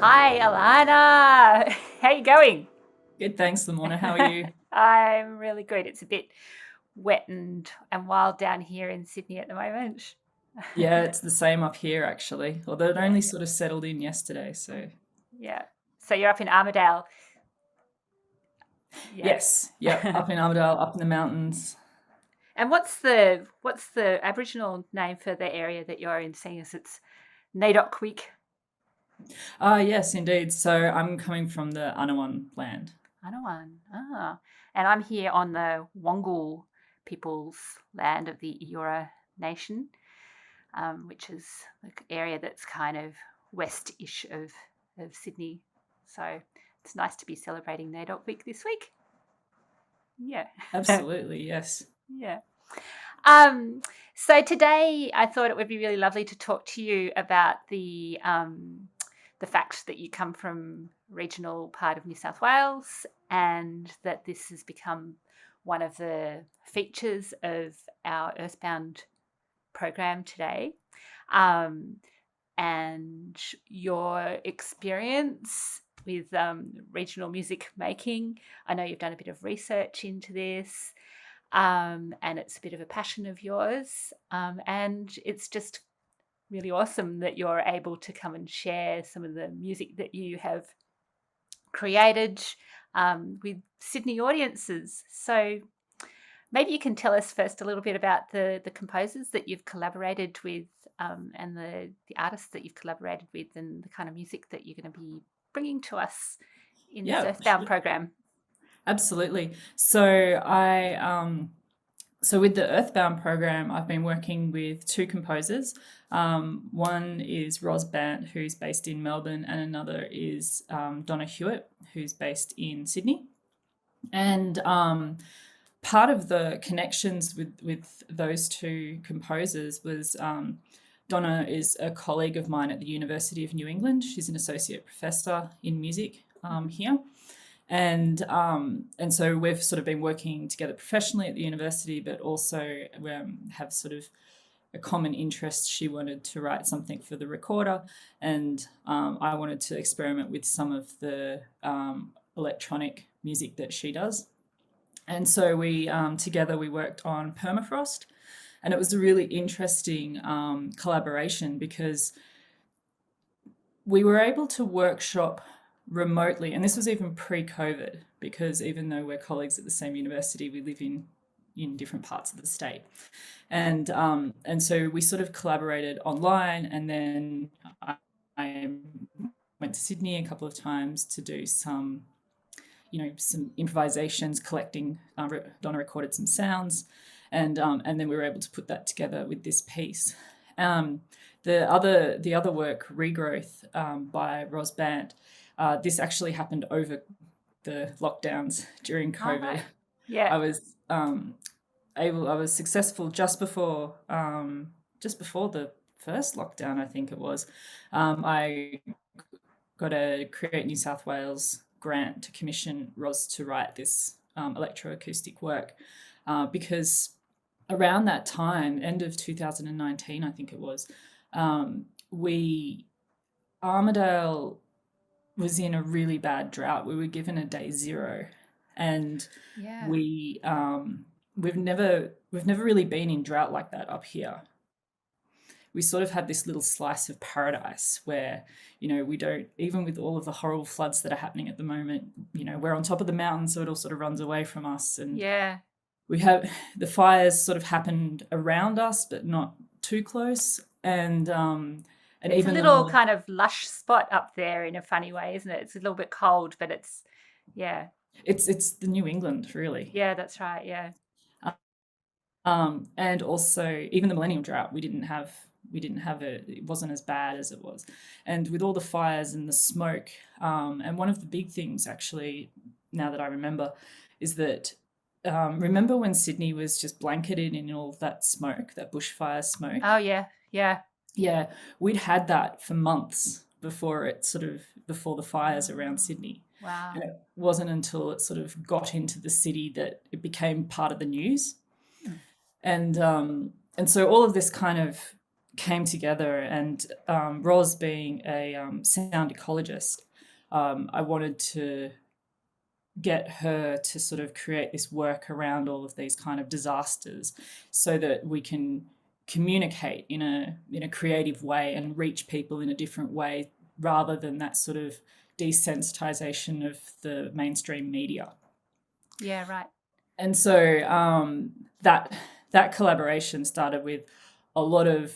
Hi, Alana. How you going? Good, thanks, Lamorna. How are you? I'm really good. It's a bit wet and wild down here in Sydney at the moment. Yeah, it's the same up here actually, although it Yeah, only sort of settled in yesterday. So, yeah. So you're up in Armidale. Yeah. yes, yep, up in Armidale, up in the mountains. And what's the Aboriginal name for the area that you're in, seeing as it's Nadok Creek? Yes, indeed. So I'm coming from the Anawan land. Anawan. Ah. And I'm here on the Wongal people's land of the Eora Nation, which is the area that's kind of west-ish of Sydney. So it's nice to be celebrating NAIDOC Week this week. Yeah. Absolutely, yes. Yeah. So today I thought it would be really lovely to talk to you about the fact that you come from regional part of New South Wales and that this has become one of the features of our EarthBound program today, um, and your experience with regional music making. I know you've done a bit of research into this, and it's a bit of a passion of yours, and it's just really awesome that you're able to come and share some of the music that you have created with Sydney audiences. So maybe you can tell us first a little bit about the composers that you've collaborated with, and the artists that you've collaborated with, and the kind of music that you're going to be bringing to us in this Yeah, Earthbound program. absolutely. So with the Earthbound program, I've been working with two composers. One is Ros Bant, who's based in Melbourne, and another is Donna Hewitt, who's based in Sydney. And part of the connections with those two composers was Donna is a colleague of mine at the University of New England. She's an associate professor in music here. And so we've sort of been working together professionally at the university, but also have sort of a common interest. She wanted to write something for the recorder, and I wanted to experiment with some of the electronic music that she does. And so we together we worked on Permafrost, and it was a really interesting collaboration because we were able to workshop remotely, and this was even pre-COVID, because even though we're colleagues at the same university, we live in different parts of the state, and so we sort of collaborated online, and then I went to Sydney a couple of times to do some some improvisations, collecting. Donna recorded some sounds, and then we were able to put that together with this piece. The other work, Regrowth, by Ros Bant, this actually happened over the lockdowns during COVID. Right. Yeah. I was I was successful just before the first lockdown, I think it was. I got a Create New South Wales grant to commission Ros to write this electroacoustic work, because around that time, end of 2019, I think it was, Armidale was in a really bad drought. We were given a day zero, and Yeah. we've never really been in drought like that up here. We sort of had this little slice of paradise where, we don't, even with all of the horrible floods that are happening at the moment, we're on top of the mountain, so it all sort of runs away from us. And Yeah. we have the fires sort of happened around us, but not too close. And It's a even little kind of lush spot up there in a funny way, isn't it? It's a little bit cold, but yeah. it's the New England, really. Yeah, that's right. Yeah. And also even the millennium drought, we didn't have it wasn't as bad as it was. And with all the fires and the smoke, and one of the big things actually, now that I remember, is that remember when Sydney was just blanketed in all that smoke, that bushfire smoke? Oh, yeah. Yeah. Yeah, we'd had that for months before the fires around Sydney. Wow. And it wasn't until it sort of got into the city that it became part of the news. Hmm. And so all of this kind of came together. And Roz being a sound ecologist, I wanted to get her to sort of create this work around all of these kind of disasters so that we can communicate in a creative way and reach people in a different way rather than that sort of desensitization of the mainstream media. Yeah, right. And so that collaboration started with a lot of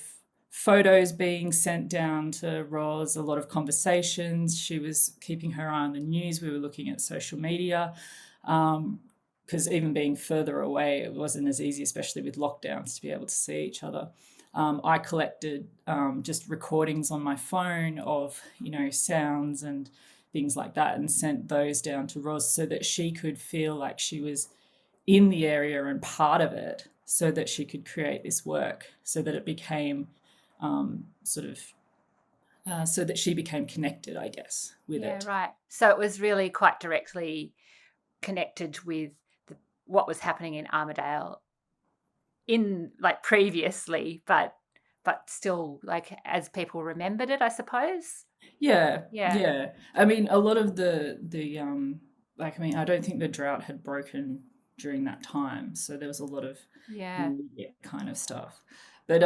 photos being sent down to Roz, a lot of conversations. She was keeping her eye on the news. We were looking at social media because even being further away, it wasn't as easy, especially with lockdowns, to be able to see each other. I collected just recordings on my phone of, sounds and things like that, and sent those down to Roz so that she could feel like she was in the area and part of it, so that she could create this work, so that it became so that she became connected, I guess, with Yeah, it. right. So it was really quite directly connected with what was happening in Armidale in like previously, but still like as people remembered it, I suppose. Yeah, Yeah. yeah. I mean, a lot of I don't think the drought had broken during that time, so there was a lot of Yeah. immediate kind of stuff. But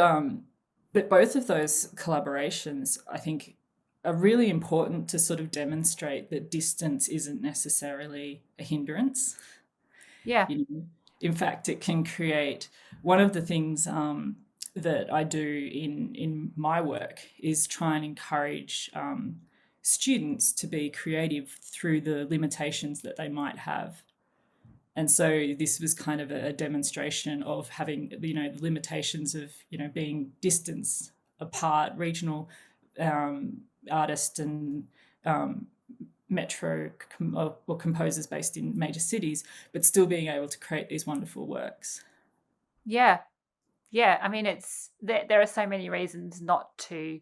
both of those collaborations, I think, are really important to sort of demonstrate that distance isn't necessarily a hindrance. Yeah. In fact, it can create one of the things that I do in my work is try and encourage students to be creative through the limitations that they might have. And so this was kind of a demonstration of having, the limitations of, being distance apart, regional artists and metro or composers based in major cities, but still being able to create these wonderful works. Yeah. Yeah. I mean, there are so many reasons not to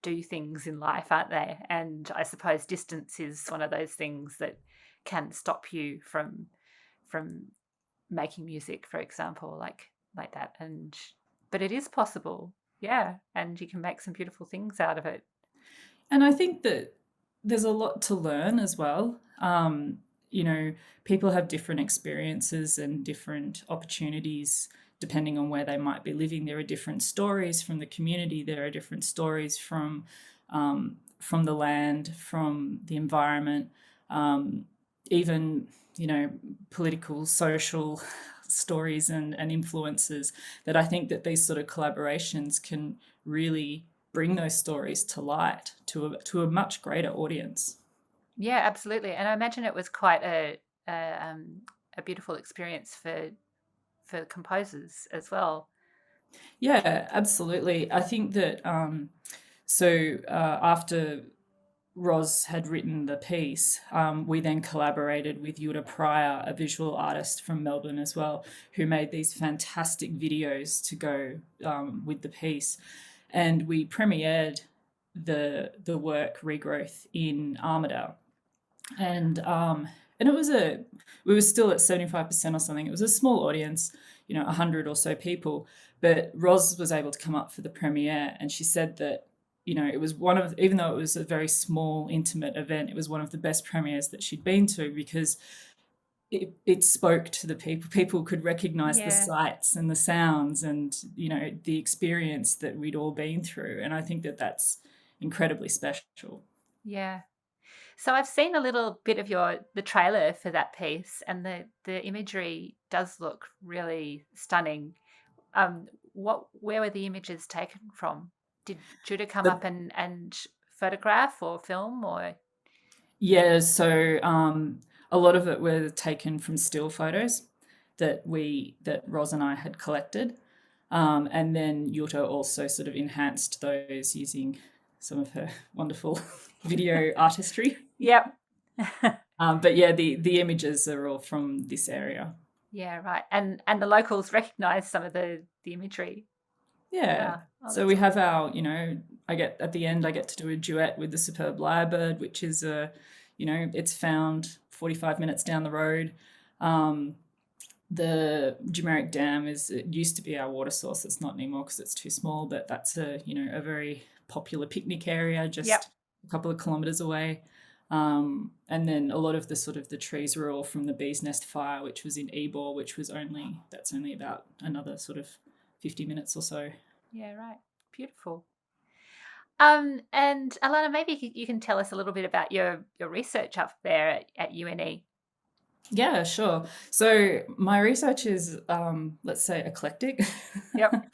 do things in life, aren't there? And I suppose distance is one of those things that can stop you from making music, for example, like that. And but it is possible, yeah, and you can make some beautiful things out of it. And I think that there's a lot to learn as well. People have different experiences and different opportunities depending on where they might be living. There are different stories from the community. There are different stories from the land, from the environment, even political, social stories and influences. That I think that these sort of collaborations can really bring those stories to light to a much greater audience. Yeah, absolutely. And I imagine it was quite a beautiful experience for composers as well. Yeah, absolutely. I think that after Roz had written the piece, we then collaborated with Yuta Pryor, a visual artist from Melbourne as well, who made these fantastic videos to go with the piece. And we premiered the work Regrowth in Armidale. And it was we were still at 75% or something. It was a small audience, 100 or so people. But Roz was able to come up for the premiere, and she said that it was even though it was a very small, intimate event, it was one of the best premieres that she'd been to because it spoke to the people. People could recognize the sights and the sounds and, the experience that we'd all been through. And I think that that's incredibly special. Yeah. So I've seen a little bit of the trailer for that piece, and the imagery does look really stunning. Where were the images taken from? Did Judah come up But and photograph or film or? yeah, so a lot of it were taken from still photos that Roz and I had collected. And then Yuta also sort of enhanced those using some of her wonderful video artistry. Yep. But yeah, the images are all from this area. Yeah, right. And the locals recognise some of the imagery. Yeah. Oh, So we have our, I get at the end, I get to do a duet with the superb lyrebird, which is it's found 45 minutes down the road. The Jumeric Dam it used to be our water source. It's not anymore because it's too small, but that's a very popular picnic area just a couple of kilometers away. And then a lot of the trees were all from the Bee's Nest fire, which was in Ebor, which was only about another sort of 50 minutes or so. Yeah, right. Beautiful. And Alana, maybe you can tell us a little bit about your research up there at UNE. Yeah, sure. So my research is, let's say, eclectic. Yep.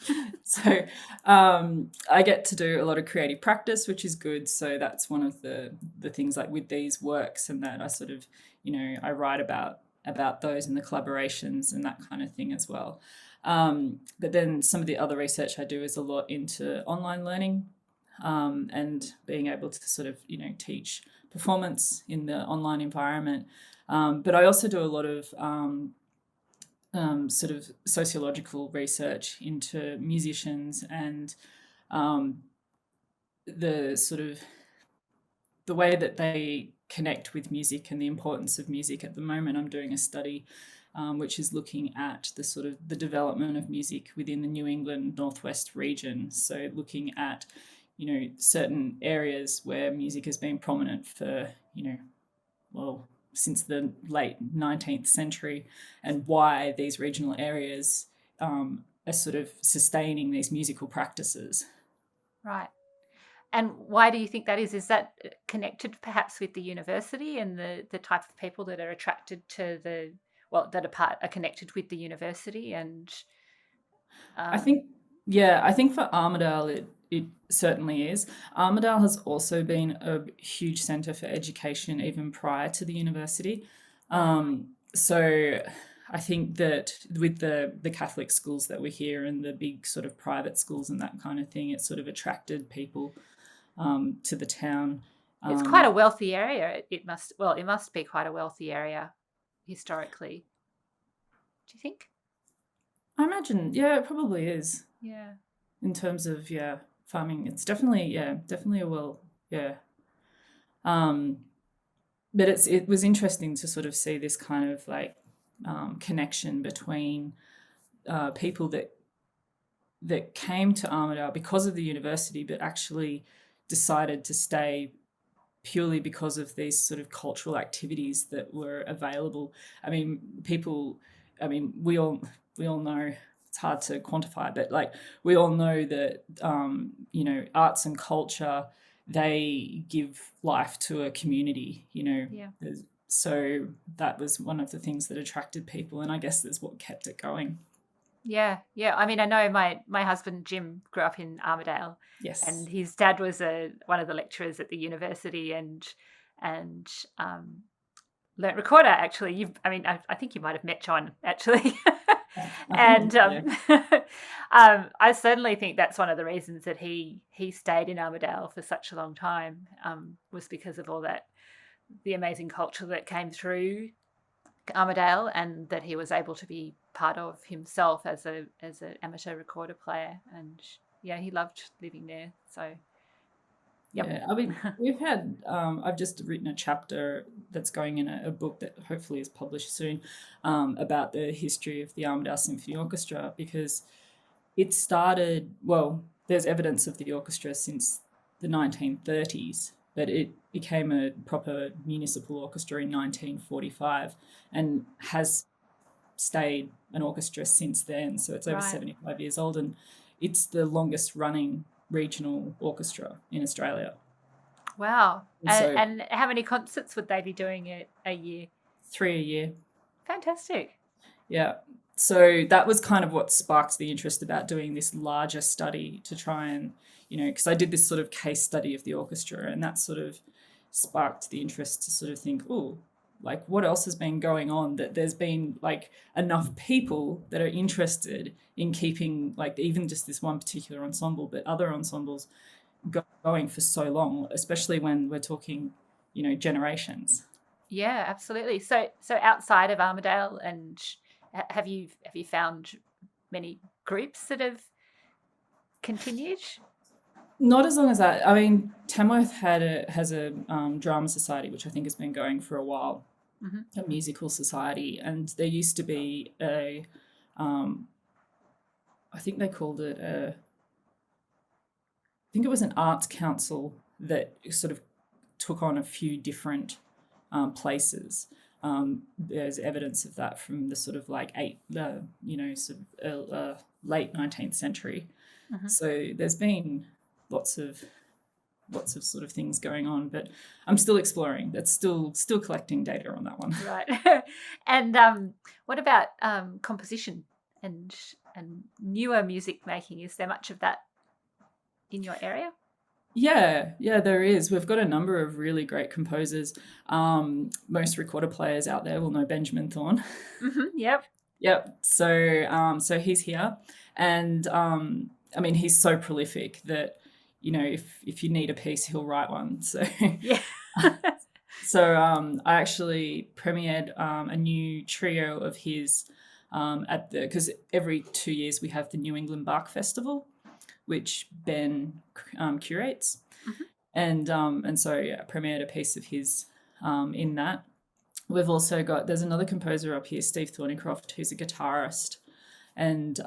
So I get to do a lot of creative practice, which is good. So that's one of the things, like with these works, and that I sort of, I write about those and the collaborations and that kind of thing as well. But then some of the other research I do is a lot into online learning, and being able to sort of, teach performance in the online environment. But I also do a lot of sort of sociological research into musicians and the sort of the way that they connect with music and the importance of music. At the moment, I'm doing a study which is looking at the sort of the development of music within the New England Northwest region. So looking at, certain areas where music has been prominent for, since the late 19th century, and why these regional areas are sort of sustaining these musical practices. Right. And why do you think that is? Is that connected perhaps with the university and the type of people that are attracted to that are connected with the university? And I think for Armidale it certainly is. Armidale has also been a huge centre for education even prior to the university. So I think that with the Catholic schools that were here and the big sort of private schools and that kind of thing, it sort of attracted people to the town. It's quite a wealthy area. It must be quite a wealthy area historically. Do you think? I imagine, yeah, it probably is. Yeah. In terms of farming, it's definitely a but it was interesting to sort of see this kind of like connection between people that came to Armidale because of the university, but actually decided to stay purely because of these sort of cultural activities that were available. I mean, we all know it's hard to quantify, but like we all know that arts and culture, they give life to a community. Yeah. So that was one of the things that attracted people, and I guess that's what kept it going. Yeah. I mean, I know my husband Jim grew up in Armidale. Yes. And his dad was one of the lecturers at the university and learnt recorder. Actually, I think you might have met John actually. And I certainly think that's one of the reasons that he stayed in Armidale for such a long time, was because of all that, the amazing culture that came through Armidale, and that he was able to be part of himself as an amateur recorder player. And yeah, he loved living there. So yep. Yeah, I mean, we've had, I've just written a chapter that's going in a book that hopefully is published soon, about the history of the Armidale Symphony Orchestra, because it started, there's evidence of the orchestra since the 1930s, but it became a proper municipal orchestra in 1945 and has stayed an orchestra since then. So it's over 75 years old, and it's the longest running regional orchestra in Australia. Wow. And how many concerts would they be doing a year? 3 a year. Fantastic. Yeah. So that was kind of what sparked the interest about doing this larger study, to try and, because I did this sort of case study of the orchestra, and that sort of sparked the interest to sort of think, like what else has been going on, that there's been like enough people that are interested in keeping like even just this one particular ensemble, but other ensembles going for so long, especially when we're talking, generations. Yeah, absolutely. So outside of Armidale, and have you found many groups that have continued? Not as long as that. I mean, Tamworth has a drama society, which I think has been going for a while, a musical society, and there used to be I think they called it I think it was an arts council that sort of took on a few different places. There's evidence of that from the sort of like late 19th century. So there's been lots of sort of things going on, but I'm still exploring. That's still collecting data on that one. Right. And what about composition and newer music making? Is there much of that in your area? Yeah, there is. We've got a number of really great composers. Most recorder players out there will know Benjamin Thorne. Yep. So he's here, and I mean, he's so prolific that, you know, if you need a piece, he'll write one. So Yeah. So I actually premiered a new trio of his because every 2 years we have the New England Bark Festival, which Ben curates, and so I premiered a piece of his in that. We've also got, there's another composer up here, Steve Thornycroft, who's a guitarist, and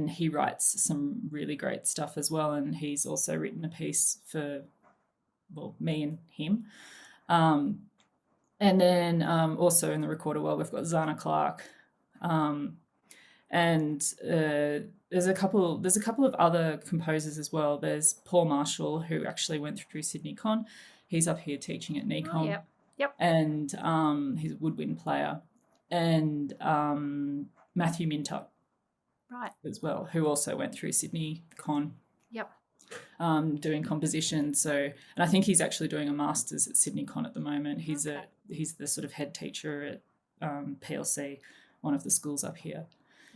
he writes some really great stuff as well. And he's also written a piece for, well, me and him. And then also in the recorder world, we've got Zana Clark, and there's a couple of other composers as well. There's Paul Marshall, who actually went through Sydney Con. He's up here teaching at NECOM. Oh, yep. And he's a woodwind player. And Matthew Minter, right, as well, who also went through Sydney Con. Yep. Doing composition. So, and I think he's actually doing a master's at Sydney Con at the moment. He's the sort of head teacher at PLC, one of the schools up here.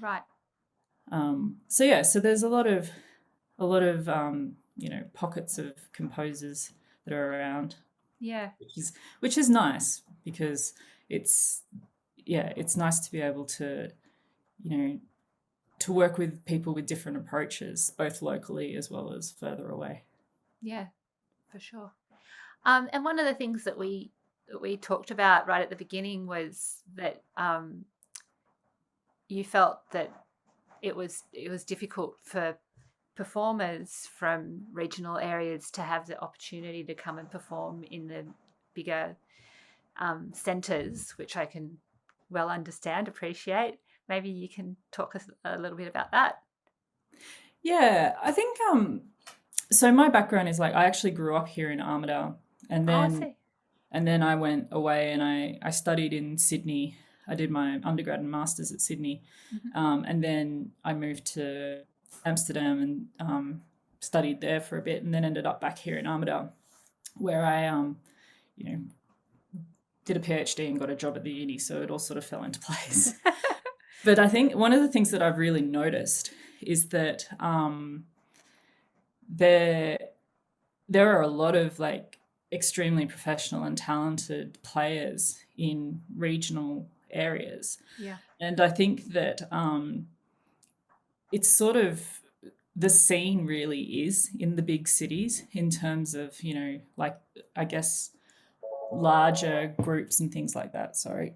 Right. So there's a lot of pockets of composers that are around. Yeah. Which is nice, because it's nice to be able to, to work with people with different approaches, both locally as well as further away. Yeah, for sure. And one of the things that we talked about right at the beginning was that you felt that it was difficult for performers from regional areas to have the opportunity to come and perform in the bigger centres, which I can well understand, appreciate. Maybe you can talk a little bit about that. Yeah, I think so my background is, like, I actually grew up here in Armidale, and then I went away and I studied in Sydney. I did my undergrad and masters at Sydney, and then I moved to Amsterdam and studied there for a bit, and then ended up back here in Armidale, where I did a PhD and got a job at the uni, so it all sort of fell into place. But I think one of the things that I've really noticed is that there are a lot of, like, extremely professional and talented players in regional areas. Yeah. And I think that it's sort of, the scene really is in the big cities in terms of, like, I guess, larger groups and things like that. Sorry,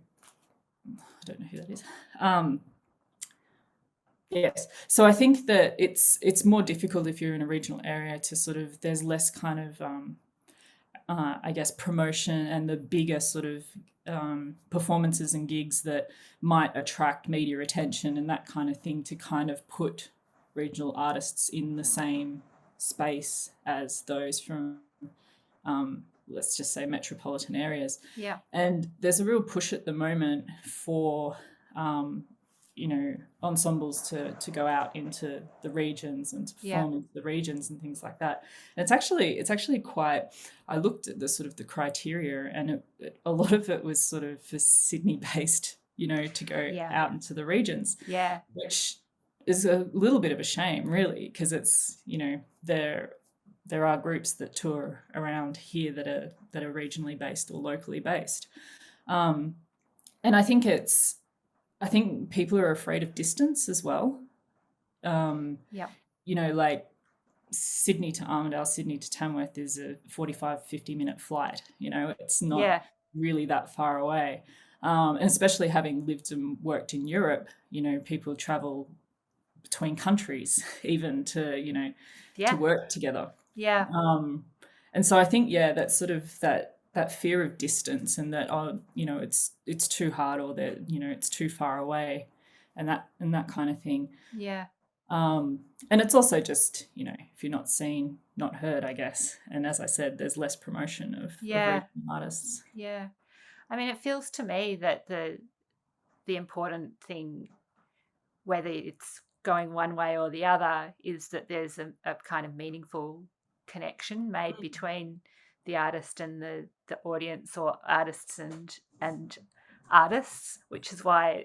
I don't know who that is. Yes. So I think that it's more difficult if you're in a regional area to sort of, there's less kind of, I guess, promotion and the bigger sort of performances and gigs that might attract media attention and that kind of thing, to kind of put regional artists in the same space as those from, let's just say, metropolitan areas. Yeah. And there's a real push at the moment for ensembles to go out into the regions and to perform into the regions and things like that. And it's actually quite, I looked at the sort of the criteria, and a lot of it was sort of for Sydney based, to go out into the regions. Yeah. Which is a little bit of a shame, really, because it's, there are groups that tour around here that are regionally based or locally based. And I think people are afraid of distance as well. like Sydney to Armidale, Sydney to Tamworth is a 45-50 minute flight. It's not really that far away. And especially having lived and worked in Europe, people travel between countries even to work together. Yeah. And so I think, that sort of that fear of distance, and that it's too hard, or that it's too far away, and that kind of thing. Yeah. And it's also just if you're not seen, not heard, I guess. And as I said, there's less promotion of regional artists. Yeah. I mean, it feels to me that the important thing, whether it's going one way or the other, is that there's a kind of meaningful connection made between the artist and the audience, or artists and artists, which is why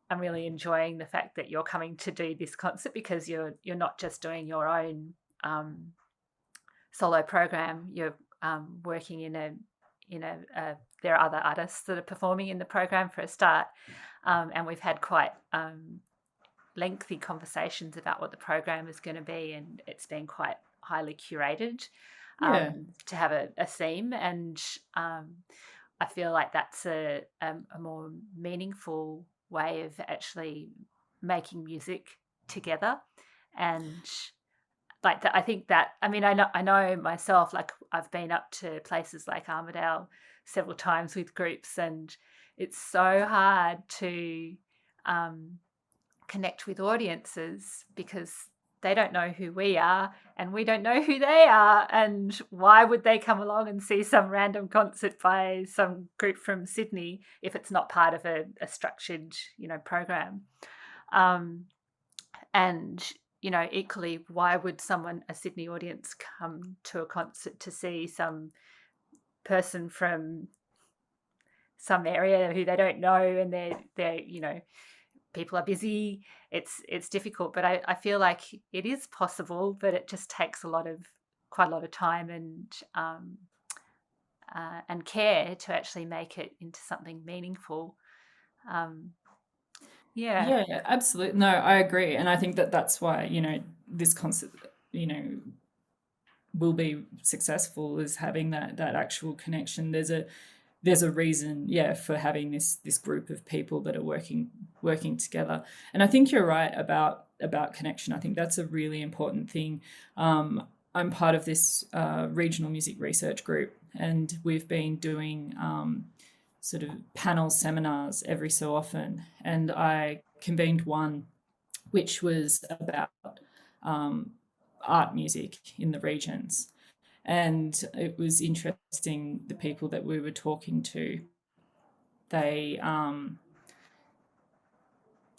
I'm really enjoying the fact that you're coming to do this concert, because you're not just doing your own solo program. You're working in a there are other artists that are performing in the program for a start, and we've had quite lengthy conversations about what the program is going to be, and it's been quite highly curated to have a theme, and I feel like that's a more meaningful way of actually making music together. And like that, I think that, I mean, I know myself, like I've been up to places like Armidale several times with groups, and it's so hard to connect with audiences because they don't know who we are and we don't know who they are, and why would they come along and see some random concert by some group from Sydney if it's not part of a structured program. And equally, why would a Sydney audience come to a concert to see some person from some area who they don't know, and they're people are busy. It's difficult, but I feel like it is possible, but it just takes quite a lot of time and care to actually make it into something meaningful. Yeah, absolutely. No, I agree, and I think that's why this concert will be successful, is having that actual connection. There's a reason, for having this group of people that are working together. And I think you're right about connection. I think that's a really important thing. I'm part of this regional music research group, and we've been doing sort of panel seminars every so often. And I convened one which was about art music in the regions. And it was interesting, the people that we were talking to, they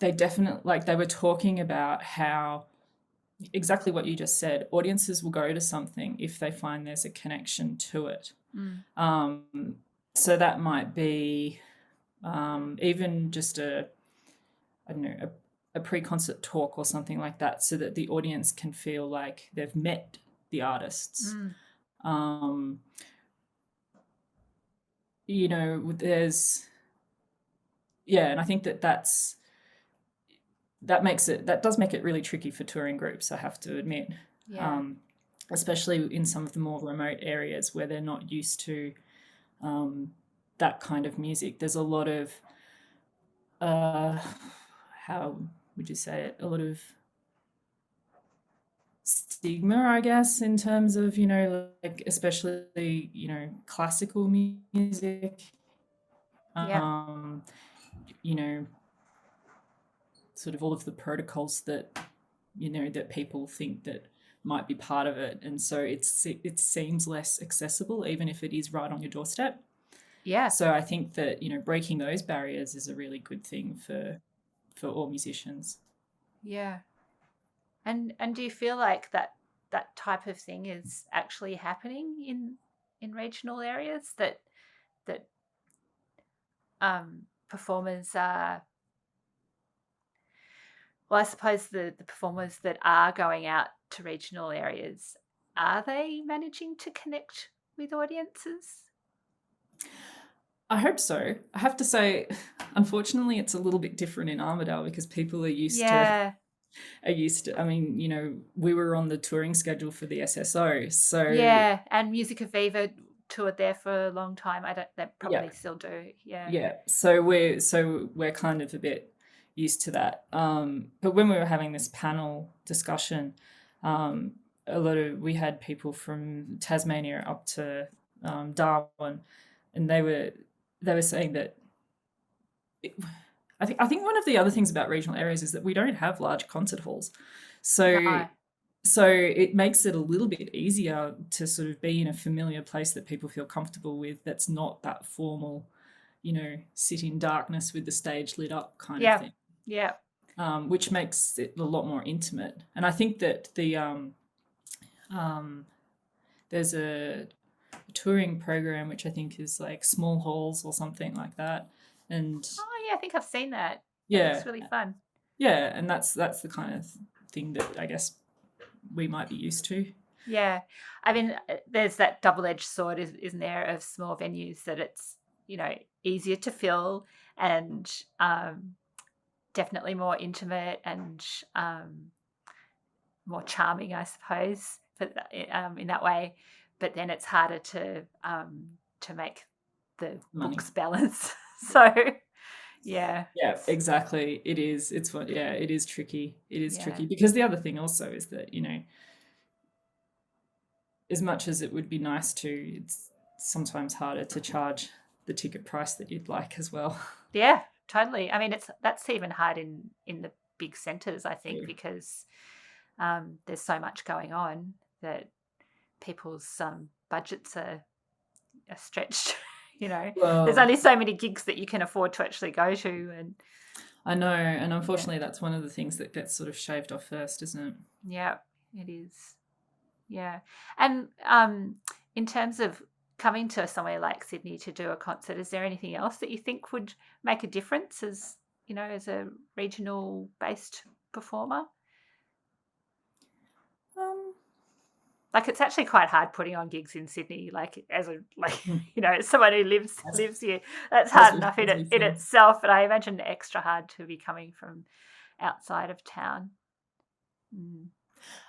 definitely, they were talking about how, exactly what you just said, audiences will go to something if they find there's a connection to it. So that might be even just a pre-concert talk or something like that, so that the audience can feel like they've met the artists. There's and I think that does make it really tricky for touring groups, I have to admit. Especially in some of the more remote areas where they're not used to that kind of music. There's a lot of how would you say it? A lot of stigma, I guess, in terms of, especially, classical music. Sort of all of the protocols that, that people think that might be part of it. And so it seems less accessible, even if it is right on your doorstep. Yeah. So I think that, breaking those barriers is a really good thing for all musicians. Yeah. And do you feel like that type of thing is actually happening in regional areas, that performers are, well, I suppose the performers that are going out to regional areas, are they managing to connect with audiences? I hope so. I have to say, unfortunately, it's a little bit different in Armidale, because people are used to are used to. I mean, we were on the touring schedule for the SSO, so Yeah, and Music of Viva toured there for a long time. They probably yeah, still do. Yeah. yeah. So we're kind of a bit used to that. But when we were having this panel discussion, we had people from Tasmania up to Darwin, and they were saying that. I think one of the other things about regional areas is that we don't have large concert halls, so No. so it makes it a little bit easier to sort of be in a familiar place that people feel comfortable with. That's not that formal, sit in darkness with the stage lit up kind of Yeah. thing. Yeah. Which makes it a lot more intimate. And I think that there's a touring program which I think is like small halls or something like that. And Oh, yeah, I think I've seen that. It yeah, looks really fun. yeah, and that's the kind of thing that I guess we might be used to. Yeah. I mean, there's that double-edged sword, isn't there, of small venues that it's, easier to fill and definitely more intimate and more charming, I suppose, in that way. But then it's harder to make the Money. books balance. So, yeah. Yeah, exactly. It is. It is tricky. It is Yeah. tricky because the other thing also is that, as much as it would be nice to, it's sometimes harder to charge the ticket price that you'd like as well. Yeah, totally. I mean, that's even hard in the big centres, I think, Yeah. because there's so much going on that people's budgets are stretched. There's only so many gigs that you can afford to actually go to, and I know, and unfortunately, that's one of the things that gets sort of shaved off first, isn't it? yeah, it is. Yeah, and in terms of coming to somewhere like Sydney to do a concert, is there anything else that you think would make a difference as as a regional based performer? Like, it's actually quite hard putting on gigs in Sydney. Like, as someone who lives here, that's hard enough in itself. But I imagine extra hard to be coming from outside of town.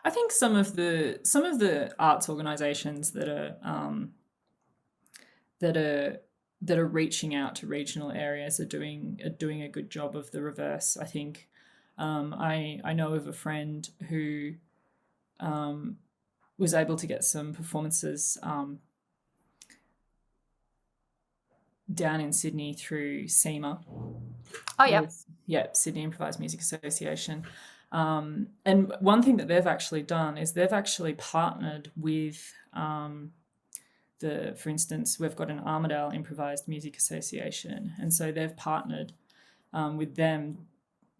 I think some of the arts organisations that are reaching out to regional areas are doing a good job of the reverse. I think I know of a friend who was able to get some performances down in Sydney through SEMA. Oh, yeah. Yeah, Sydney Improvised Music Association. And one thing that they've actually done is they've actually partnered with for instance, we've got an Armidale Improvised Music Association, and so they've partnered with them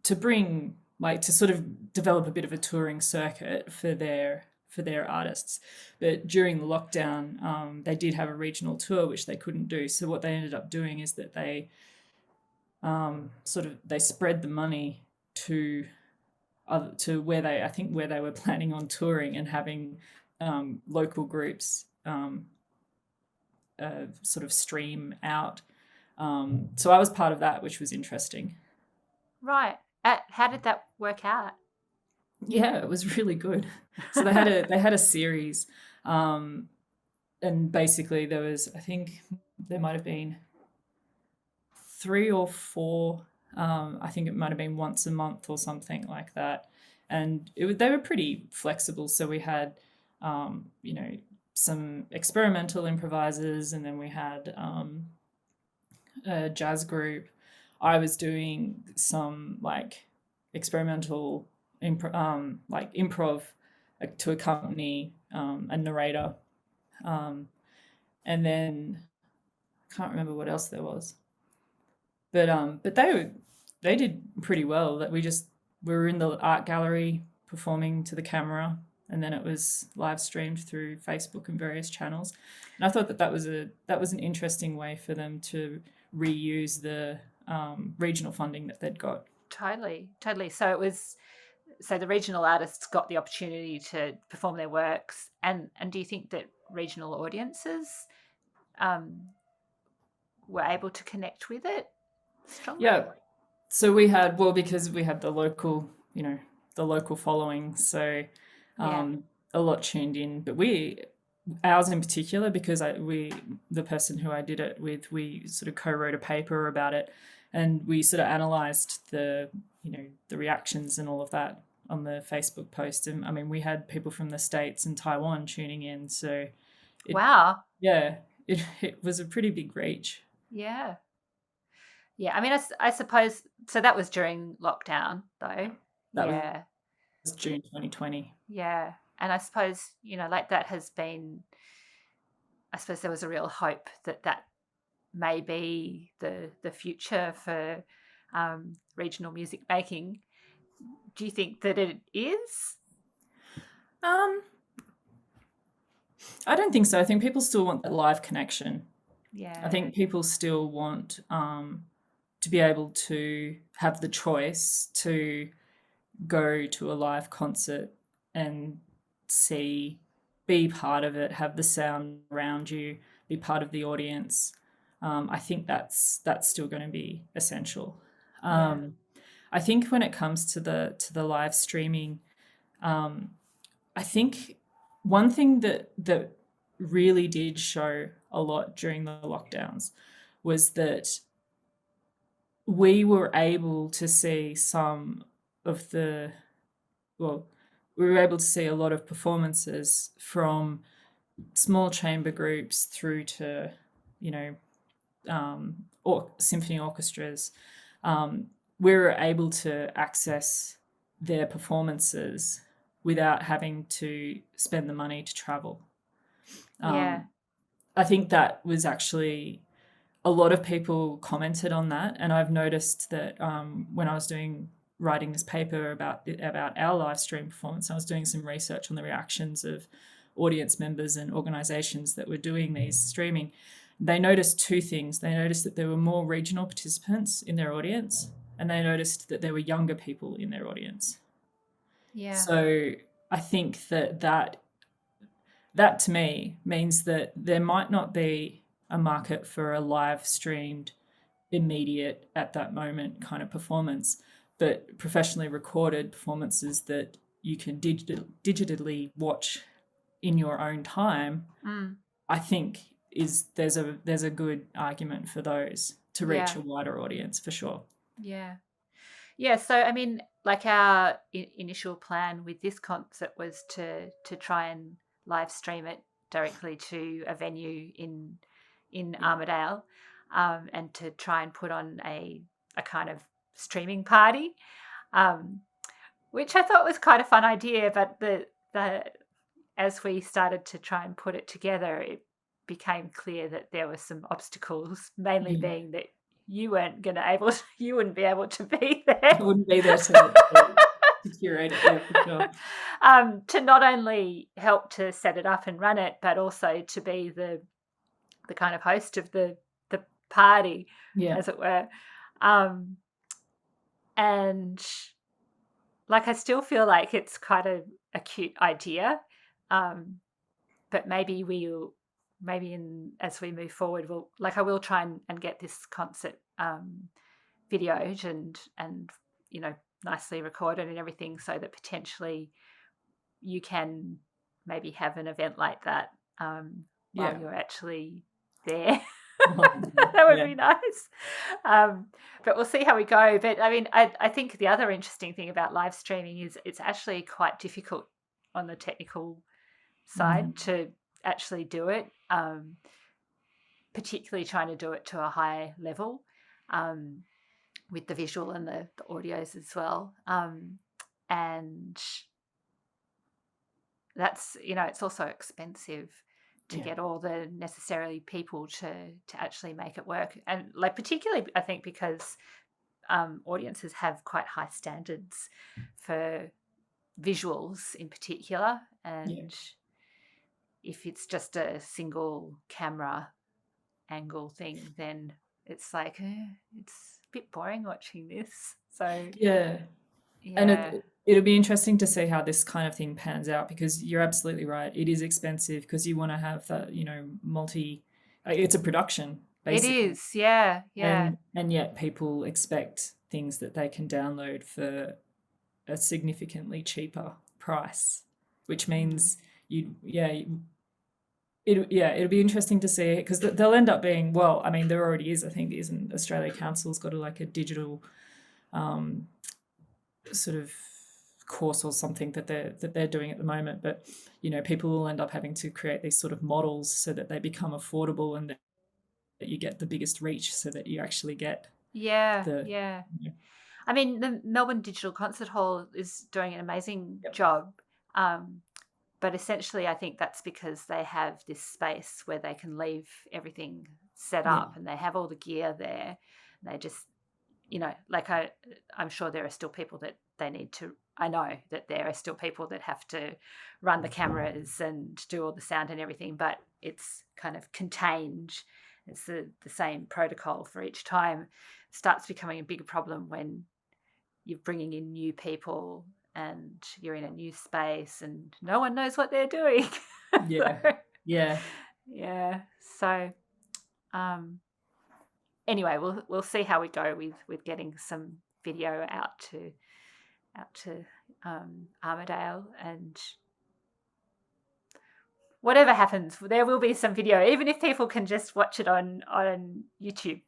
to bring, to sort of develop a bit of a touring circuit for their artists. But during the lockdown, they did have a regional tour which they couldn't do. So what they ended up doing is that they they spread the money to where they were planning on touring and having local groups sort of stream out. So I was part of that, which was interesting. Right. How did that work out? Yeah, it was really good. So they had a series, and basically there was, I think there might have been 3 or 4. I think it might have been once a month or something like that, and they were pretty flexible. So we had, some experimental improvisers, and then we had a jazz group. I was doing some experimental improv to accompany a narrator, and then I can't remember what else there was, but they did pretty well. That we were in the art gallery performing to the camera, and then it was live streamed through Facebook and various channels. And I thought that was an interesting way for them to reuse the regional funding that they'd got. Totally. So the regional artists got the opportunity to perform their works, and do you think that regional audiences were able to connect with it strongly? Yeah. So we had, because we had the local, the local following, so Yeah. a lot tuned in. But ours in particular, because the person who I did it with, we sort of co-wrote a paper about it, and we sort of analysed the reactions and all of that on the Facebook post. And I mean, we had people from the States and Taiwan tuning in, so Wow. it was a pretty big reach. Yeah. Yeah. I mean, I suppose, so that was during lockdown though. That Yeah. was June 2020. Yeah. And I suppose, like that has been, I suppose there was a real hope that may be the future for regional music making. Do you think that it is? I don't think so. I think people still want that live connection. Yeah. I think people still want to be able to have the choice to go to a live concert and be part of it, have the sound around you, be part of the audience. I think that's still going to be essential. I think when it comes to the live streaming, I think one thing that really did show a lot during the lockdowns was that we were able to see we were able to see a lot of performances from small chamber groups through to, symphony orchestras. We were able to access their performances without having to spend the money to travel. I think that was actually, a lot of people commented on that, and I've noticed that when I was writing this paper about our live stream performance, I was doing some research on the reactions of audience members and organisations that were doing these streaming. They noticed two things. They noticed that there were more regional participants in their audience, and they noticed that there were younger people in their audience. Yeah. So I think that to me means that there might not be a market for a live streamed, immediate, at that moment kind of performance, but professionally recorded performances that you can digitally watch in your own time. I think there's a good argument for those to reach a wider audience, for sure. Yeah. So I mean, like our initial plan with this concert was to try and live stream it directly to a venue in Armidale, and to try and put on a kind of streaming party, which I thought was quite a fun idea. But as we started to try and put it together, it became clear that there were some obstacles, mainly being that you wouldn't be able to be there. I wouldn't be there to curate it, yeah, for sure. To not only help to set it up and run it, but also to be the kind of host of the party, as it were. And like, I still feel like it's quite a cute idea, but maybe as we move forward, I will try and get this concert videoed and nicely recorded and everything, so that potentially you can maybe have an event like that while you're actually there. That would be nice. But we'll see how we go. But I mean, I think the other interesting thing about live streaming is it's actually quite difficult on the technical side to actually do it, particularly trying to do it to a high level, with the visual and the audios as well. And that's, it's also expensive to get all the necessary people to actually make it work. And particularly, I think, because audiences have quite high standards for visuals in particular. And if it's just a single camera angle thing, then it's like, it's a bit boring watching this. So and it'll be interesting to see how this kind of thing pans out, because you're absolutely right. It is expensive because you want to have that, it's a production, basically. It is, yeah. And yet people expect things that they can download for a significantly cheaper price, which means it'll be interesting to see, because they'll end up being, well, I mean, there already is, I think, isn't Australia Council's got a digital sort of course or something that they're doing at the moment, but people will end up having to create these sort of models so that they become affordable and that you get the biggest reach, so that you actually get I mean, the Melbourne Digital Concert Hall is doing an amazing job, but essentially I think that's because they have this space where they can leave everything set up and they have all the gear there. They just, I'm sure there are still people that they need to, I know that there are still people that have to run the cameras and do all the sound and everything, but it's kind of contained. It's the same protocol for each time. It starts becoming a bigger problem when you're bringing in new people and you're in a new space and no one knows what they're doing. So anyway, we'll see how we go with getting some video out to Armidale, and whatever happens, there will be some video, even if people can just watch it on YouTube.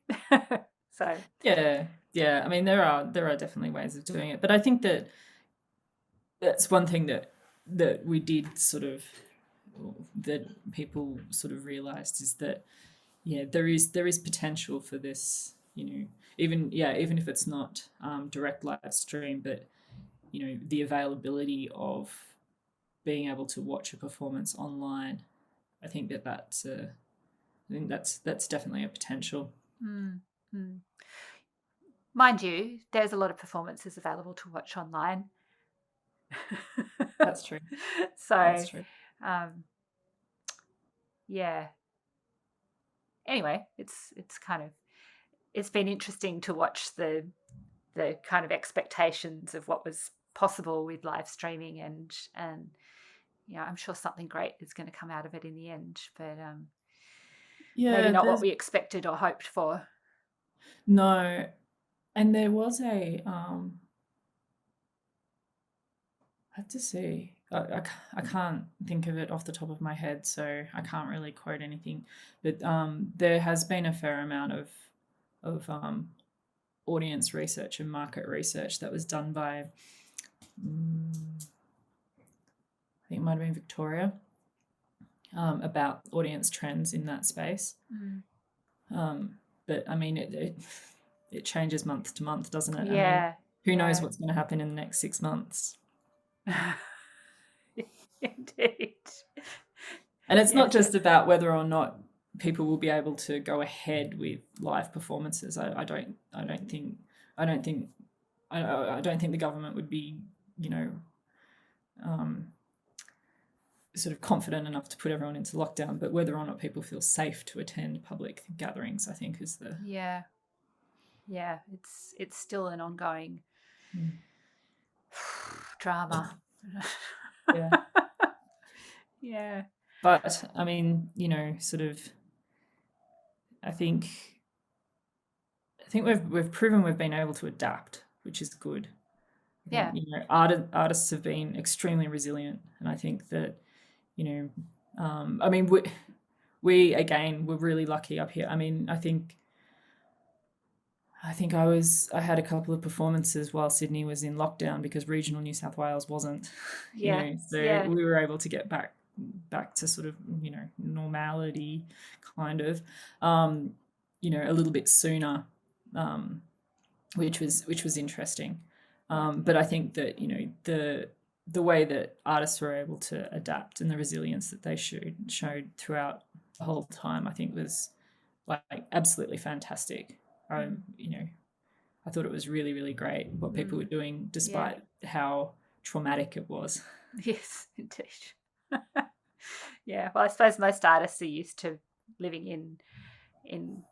So I mean, there are definitely ways of doing it, but I think that's one thing that we did sort of, that people sort of realized, is that there is potential for this, even if it's not direct live stream, but the availability of being able to watch a performance online. I think that's definitely a potential. Mind you, there's a lot of performances available to watch online. That's true. So that's true. Anyway, it's been interesting to watch the kind of expectations of what was possible with live streaming, and I'm sure something great is going to come out of it in the end, but maybe not what we expected or hoped for. No, and there was a I have to see. I can't think of it off the top of my head, so I can't really quote anything. But there has been a fair amount of audience research and market research that was done by, I think it might have been Victoria, about audience trends in that space. But I mean, it changes month to month, doesn't it? Yeah. I mean, who knows what's going to happen in the next 6 months? Indeed. And it's not just about whether or not people will be able to go ahead with live performances. I don't think the government would be, sort of confident enough to put everyone into lockdown, but whether or not people feel safe to attend public gatherings, I think, is the it's still an ongoing drama. But I mean, sort of, I think we've proven we've been able to adapt, which is good. I think, artists have been extremely resilient, and I think that, I mean, we again, we're really lucky up here. I mean, I think I had a couple of performances while Sydney was in lockdown because regional New South Wales wasn't. We were able to get back to sort of, normality, kind of, a little bit sooner, which was interesting. But I think that, the way that artists were able to adapt and the resilience that they showed throughout the whole time, I think was absolutely fantastic. I thought it was really, really great what people were doing, despite how traumatic it was. Yes, indeed. Well, I suppose most artists are used to living in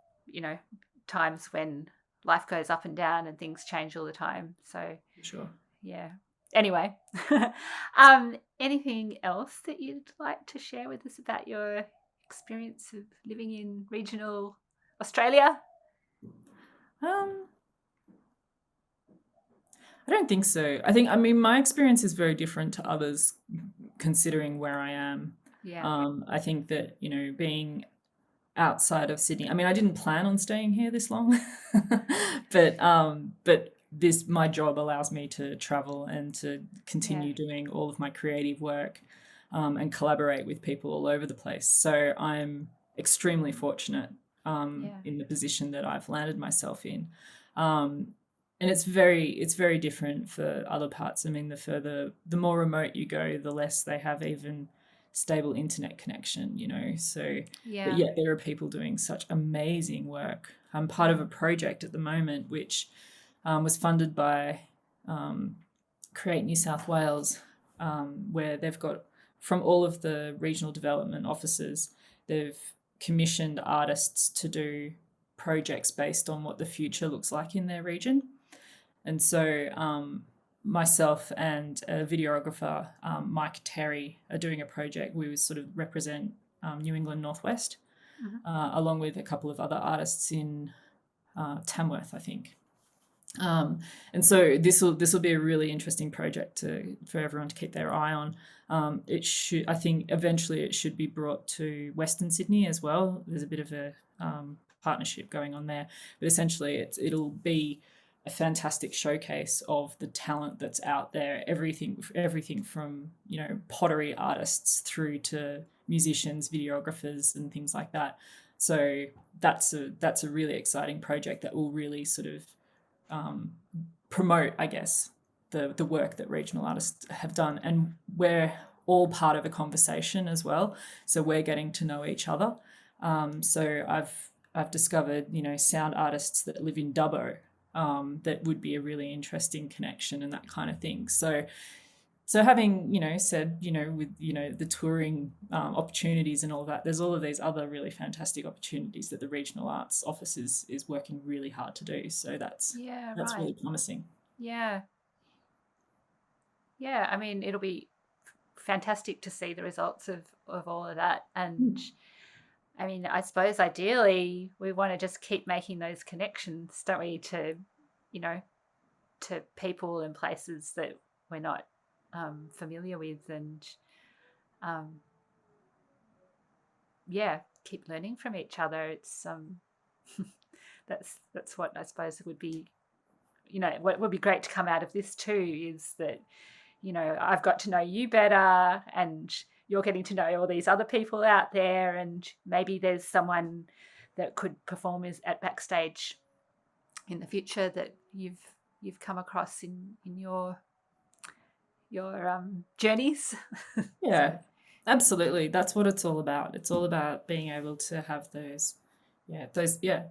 times when life goes up and down and things change all the time. So sure. Anyway, anything else that you'd like to share with us about your experience of living in regional Australia? I don't think so. I mean, my experience is very different to others considering where I am. Yeah. I think that, being outside of Sydney, I mean, I didn't plan on staying here this long, but my job allows me to travel and to Yeah. continue doing all of my creative work, and collaborate with people all over the place. So I'm extremely fortunate, Yeah. in the position that I've landed myself in. Um, and it's very different for other parts. I mean, the more remote you go, the less they have even stable internet connection, So, but Yeah. yet there are people doing such amazing work. I'm part of a project at the moment which was funded by Create New South Wales, where they've got, from all of the regional development offices, they've commissioned artists to do projects based on what the future looks like in their region. And so myself and a videographer, Mike Terry, are doing a project. We would sort of represent New England Northwest, along with a couple of other artists in Tamworth, I think. And so this will be a really interesting project for everyone to keep their eye on. I think eventually it should be brought to Western Sydney as well. There's a bit of a partnership going on there, but essentially it'll be a fantastic showcase of the talent that's out there. Everything from pottery artists through to musicians, videographers, and things like that. So that's a really exciting project that will really sort of promote, I guess, the work that regional artists have done, and we're all part of a conversation as well. So we're getting to know each other. So I've discovered sound artists that live in Dubbo, that would be a really interesting connection and that kind of thing. So having said with the touring opportunities and all that, there's all of these other really fantastic opportunities that the regional arts office is working really hard to do. So that's Right. really promising. Yeah. Yeah. I mean, it'll be fantastic to see the results of all of that. And I mean, I suppose ideally we want to just keep making those connections, don't we, to to people and places that we're not familiar with, and keep learning from each other. It's that's what I suppose would be, what would be great to come out of this too, is that I've got to know you better, and you're getting to know all these other people out there, and maybe there's someone that could perform at Backstage in the future that you've come across in your journeys. Yeah, absolutely. That's what it's all about. It's all about being able to have those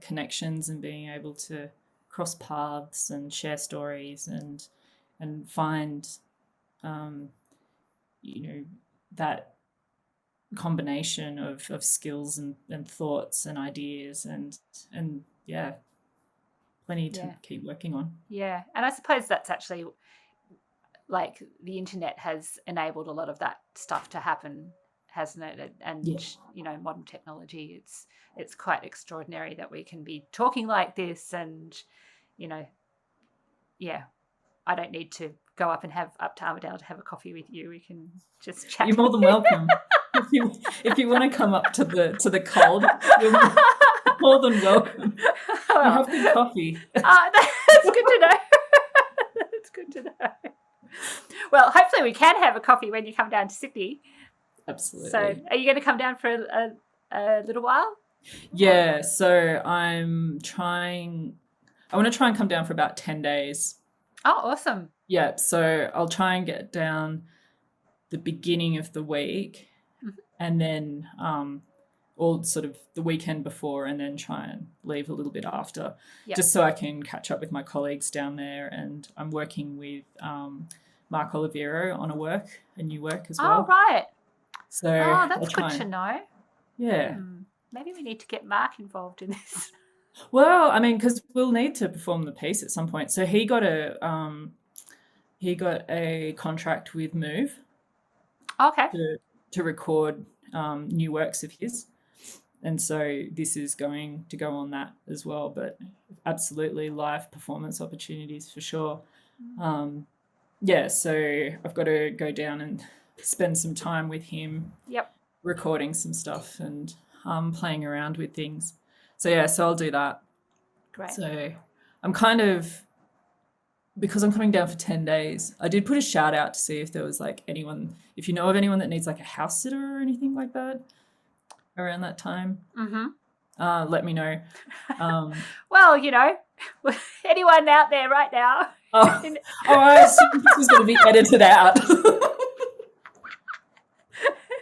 connections, and being able to cross paths and share stories and find that combination of skills and thoughts and ideas and plenty to keep working on. Yeah, and I suppose that's actually, like, the internet has enabled a lot of that stuff to happen, hasn't it? And modern technology, it's quite extraordinary that we can be talking like this, and I don't need to go up to Armadale to have a coffee with you. We can just chat. You're more than welcome. If you want to come up to the cold, you're more than welcome. You have good coffee. That's good to know. That's good to know. Well, hopefully we can have a coffee when you come down to Sydney. Absolutely. So are you going to come down for a little while? Yeah, so I want to try and come down for about 10 days. Oh, awesome. Yeah, so I'll try and get down the beginning of the week, and then all sort of the weekend before, and then try and leave a little bit after, just so I can catch up with my colleagues down there. And I'm working with Mark Oliveiro on a new work as well. Oh, right. So that's good to know. Yeah. Maybe we need to get Mark involved in this. Well, I mean, because we'll need to perform the piece at some point. So he got a contract with Move. Okay. To record new works of his, and so this is going to go on that as well. But absolutely live performance opportunities for sure. Yeah, so I've got to go down and spend some time with him. Yep. Recording some stuff and playing around with things. So yeah, so I'll do that. Great. So I'm kind of, because I'm coming down for 10 days, I did put a shout out to see if there was like anyone, if you know of anyone that needs like a house sitter or anything like that around that time. Let me know. Well, you know, anyone out there right now? I assumed this was going to be edited out.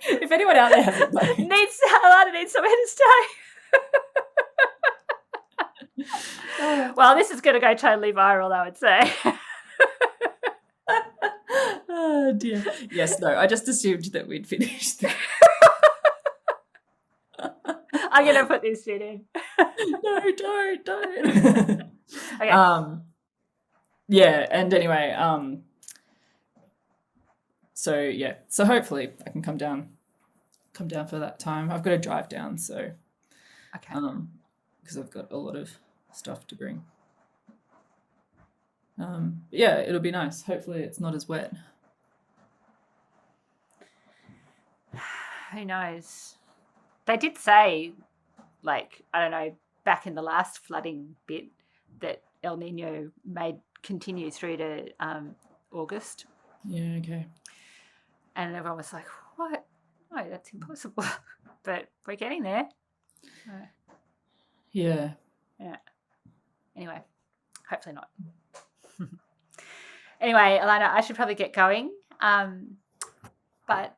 If anyone out there has it, like, Alana needs somewhere to stay. Well, this is going to go totally viral, I would say. Oh dear. Yes, no, I just assumed that we'd finished. I'm going to put this bit in. No, don't. Okay. Yeah, and anyway, so yeah, so hopefully I can come down for that time. I've got to drive down, so Okay. because I've got a lot of stuff to bring. Yeah, it'll be nice. Hopefully it's not as wet. Who knows? They did say, like, I don't know, back in the last flooding bit, that El Nino may continue through to August. Yeah, okay. And everyone was like, what? No, that's impossible. But we're getting there. Yeah. Anyway, hopefully not. Anyway, Alana, I should probably get going. But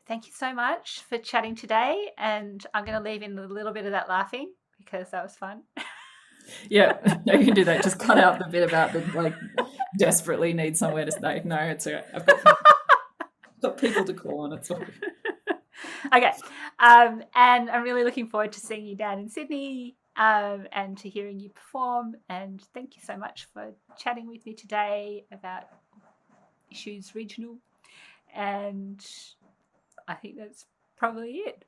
thank you so much for chatting today. And I'm going to leave in a little bit of that laughing because that was fun. Yeah, no, you can do that. Just cut out the bit about the like desperately need somewhere to stay. No, it's all right. I've got people to call on. It's all right. Okay. And I'm really looking forward to seeing you down in Sydney and to hearing you perform. And thank you so much for chatting with me today about Issues Regional. And I think that's probably it.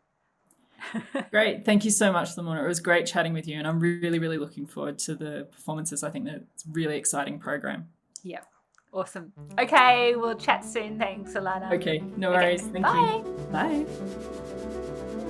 Great. Thank you so much, Lamorna. It was great chatting with you, and I'm really, really looking forward to the performances. I think that it's a really exciting program. Yeah. Awesome. Okay, we'll chat soon. Thanks, Alana. Okay, no worries. Thank Bye. you. Bye.